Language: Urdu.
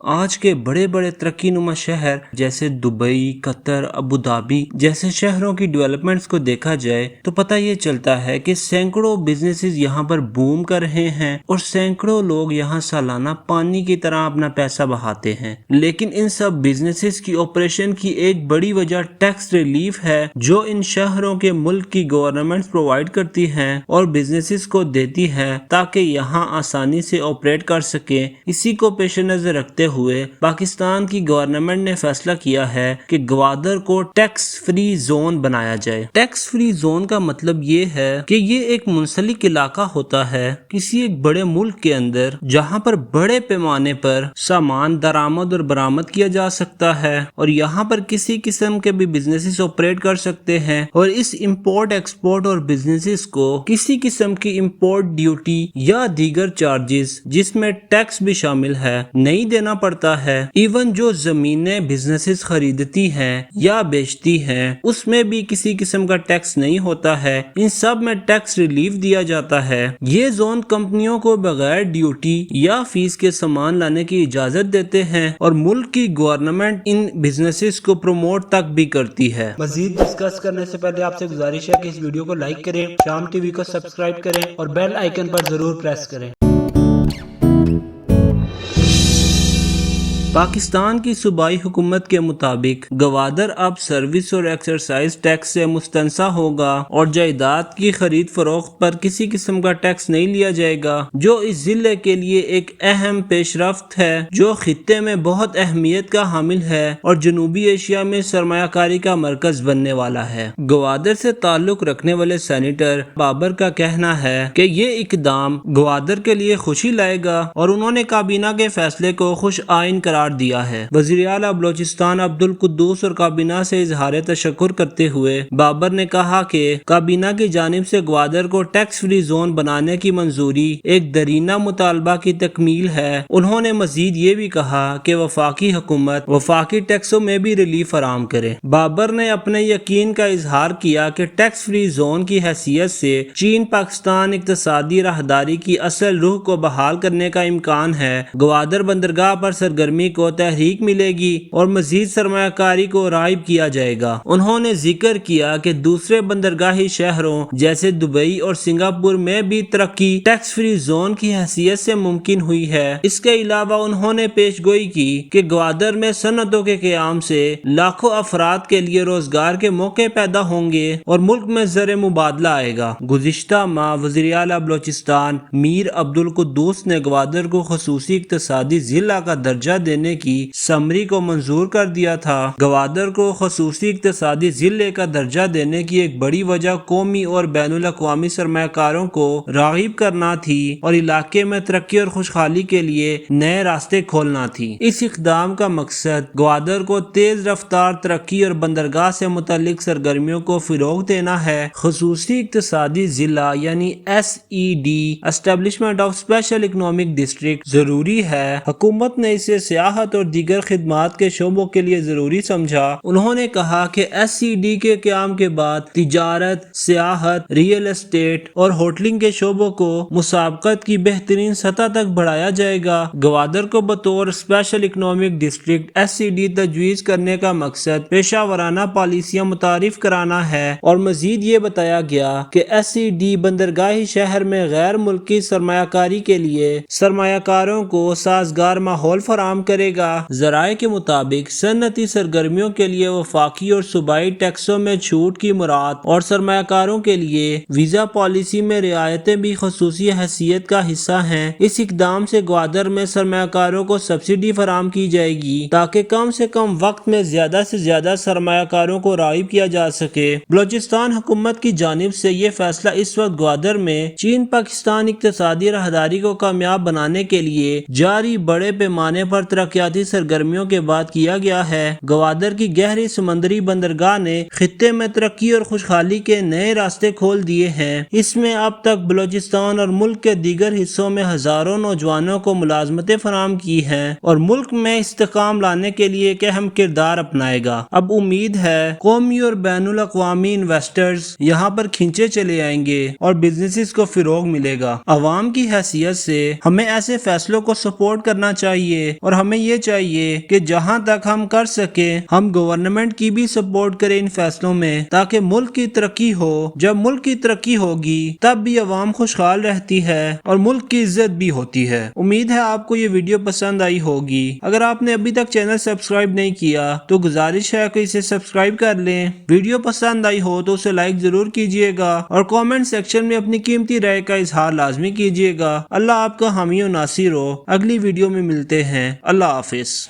آج کے بڑے بڑے ترقی نما شہر جیسے دبئی، قطر، ابوظہبی جیسے شہروں کی ڈیولپمنٹس کو دیکھا جائے تو پتہ یہ چلتا ہے کہ سینکڑوں بزنسز یہاں پر بوم کر رہے ہیں اور سینکڑوں لوگ یہاں سالانہ پانی کی طرح اپنا پیسہ بہاتے ہیں۔ لیکن ان سب بزنسز کی آپریشن کی ایک بڑی وجہ ٹیکس ریلیف ہے جو ان شہروں کے ملک کی گورنمنٹس پرووائڈ کرتی ہیں اور بزنسز کو دیتی ہیں تاکہ یہاں آسانی سے آپریٹ کر سکیں۔ اسی کو پیش نظر رکھتے ہوئے پاکستان کی گورنمنٹ نے فیصلہ کیا ہے کہ گوادر کو ٹیکس فری زون بنایا جائے۔ ٹیکس فری زون کا مطلب یہ ہے کہ یہ ایک منسلک علاقہ ہوتا ہے کسی ایک بڑے ملک کے اندر جہاں پر بڑے پیمانے پر سامان درآمد اور برآمد کیا جا سکتا ہے اور یہاں پر کسی قسم کے بھی بزنسز آپریٹ کر سکتے ہیں اور اس امپورٹ ایکسپورٹ اور بزنسز کو کسی قسم کی امپورٹ ڈیوٹی یا دیگر چارجز جس میں ٹیکس بھی شامل ہے نہیں دینا پڑتا ہے۔ ایون جو زمینیں بزنسز خریدتی ہیں یا بیچتی ہیں اس میں بھی کسی قسم کا ٹیکس نہیں ہوتا ہے، ان سب میں ٹیکس ریلیف دیا جاتا ہے۔ یہ زون کمپنیوں کو بغیر ڈیوٹی یا فیس کے سامان لانے کی اجازت دیتے ہیں اور ملک کی گورنمنٹ ان بزنسز کو پروموٹ تک بھی کرتی ہے۔ مزید ڈسکس کرنے سے پہلے آپ سے گزارش ہے کہ اس ویڈیو کو لائک کریں، شام ٹی وی کو سبسکرائب کریں اور بیل آئیکن پر ضرور پریس کریں۔ پاکستان کی صوبائی حکومت کے مطابق گوادر اب سروس اور ایکسرسائز ٹیکس سے مستثنی ہوگا اور جائیداد کی خرید فروخت پر کسی قسم کا ٹیکس نہیں لیا جائے گا، جو اس ضلع کے لیے ایک اہم پیش رفت ہے جو خطے میں بہت اہمیت کا حامل ہے اور جنوبی ایشیا میں سرمایہ کاری کا مرکز بننے والا ہے۔ گوادر سے تعلق رکھنے والے سینیٹر بابر کا کہنا ہے کہ یہ اقدام گوادر کے لیے خوشی لائے گا اور انہوں نے کابینہ کے فیصلے کو خوش آئین قرار دیا ہے۔ وزیر اعلیٰ بلوچستان عبدالقدوس اور کابینہ سے اظہار تشکر کرتے ہوئے بابر نے کہا کہ کابینہ کی جانب سے گوادر کو ٹیکس فری زون بنانے کی منظوری ایک درینہ مطالبہ کی تکمیل ہے۔ انہوں نے مزید یہ بھی کہا کہ وفاقی حکومت وفاقی ٹیکسوں میں بھی ریلیف فراہم کرے۔ بابر نے اپنے یقین کا اظہار کیا کہ ٹیکس فری زون کی حیثیت سے چین پاکستان اقتصادی راہداری کی اصل روح کو بحال کرنے کا امکان ہے۔ گوادر بندرگاہ پر سرگرمی کو تحریک ملے گی اور مزید سرمایہ کاری کو رائب کیا جائے گا۔ انہوں نے ذکر کیا کہ دوسرے بندرگاہی شہروں جیسے دبئی اور سنگاپور میں بھی ترقی ٹیکس فری زون کی حیثیت سے ممکن ہوئی ہے۔ اس کے علاوہ انہوں نے پیش گوئی کی کہ گوادر میں صنعتوں کے قیام سے لاکھوں افراد کے لیے روزگار کے موقع پیدا ہوں گے اور ملک میں زر مبادلہ آئے گا۔ گزشتہ ماہ وزیر اعلیٰ بلوچستان میر عبدالقدوس نے گوادر کو خصوصی اقتصادی ضلع کا درجہ دینے کی سمری کو منظور کر دیا تھا۔ گوادر کو خصوصی اقتصادی ضلع کا درجہ دینے کی ایک بڑی وجہ قومی اور بین الاقوامی سرمایہ کاروں کو راغب کرنا تھی اور علاقے میں ترقی اور خوشحالی کے لیے نئے راستے کھولنا تھی۔ اس اقدام کا مقصد گوادر کو تیز رفتار ترقی اور بندرگاہ سے متعلق سرگرمیوں کو فروغ دینا ہے۔ خصوصی اقتصادی ضلع یعنی SED establishment of special economic district ضروری ہے۔ حکومت نے اسے سیاحت اور دیگر خدمات کے شعبوں کے لیے ضروری سمجھا۔ انہوں نے کہا کہ SED کے قیام کے بعد تجارت، سیاحت، ریئل اسٹیٹ اور ہوٹلنگ کے شعبوں کو مسابقت کی بہترین سطح تک بڑھایا جائے گا۔ گوادر کو بطور اسپیشل اکنامک ڈسٹرکٹ SED تجویز کرنے کا مقصد پیشہ ورانہ پالیسیاں متعارف کرانا ہے اور مزید یہ بتایا گیا کہ SED بندرگاہی شہر میں غیر ملکی سرمایہ کاری کے لیے سرمایہ کاروں کو سازگار ماحول فراہم کرے گا۔ ذرائع کے مطابق صنعتی سرگرمیوں کے لیے وفاقی اور صوبائی ٹیکسوں میں چھوٹ کی مراعات اور سرمایہ کاروں کے لیے ویزا پالیسی میں رعایتیں بھی خصوصی حیثیت کا حصہ ہیں۔ اس اقدام سے گوادر میں سرمایہ کاروں کو سبسڈی فراہم کی جائے گی تاکہ کم سے کم وقت میں زیادہ سے زیادہ سرمایہ کاروں کو راغب کیا جا سکے۔ بلوچستان حکومت کی جانب سے یہ فیصلہ اس وقت گوادر میں چین پاکستان اقتصادی راہداری کو کامیاب بنانے کے لیے جاری بڑے پیمانے پر ترقیاتی سرگرمیوں کے بعد کیا گیا ہے۔ گوادر کی گہری سمندری بندرگاہ نے خطے میں ترقی اور خوشحالی کے نئے راستے کھول دیے ہیں۔ اس میں اب تک بلوچستان اور ملک کے دیگر حصوں میں ہزاروں نوجوانوں کو ملازمتیں فراہم کی ہیں اور ملک میں استحکام لانے کے لیے ایک اہم کردار اپنائے گا۔ اب امید ہے قومی اور بین الاقوامی انویسٹرز یہاں پر کھینچے چلے آئیں گے اور بزنسز کو فروغ ملے گا۔ عوام کی حیثیت سے ہمیں ایسے فیصلوں کو سپورٹ کرنا چاہیے اور ہمیں ہمیں یہ چاہیے کہ جہاں تک ہم کر سکے ہم گورنمنٹ کی بھی سپورٹ کریں ان فیصلوں میں، تاکہ ملک کی ترقی ہو۔ جب ملک کی ترقی ہوگی تب بھی عوام خوشحال رہتی ہے اور ملک کی عزت بھی ہوتی ہے۔ امید ہے آپ کو یہ ویڈیو پسند آئی ہوگی۔ اگر آپ نے ابھی تک چینل سبسکرائب نہیں کیا تو گزارش ہے کہ اسے سبسکرائب کر لیں۔ ویڈیو پسند آئی ہو تو اسے لائک ضرور کیجئے گا اور کامنٹ سیکشن میں اپنی قیمتی رائے کا اظہار لازمی کیجئے گا۔ اللہ آپ کا حامی و ناصر ہو۔ اگلی ویڈیو میں ملتے ہیں۔ اللہ حافظ۔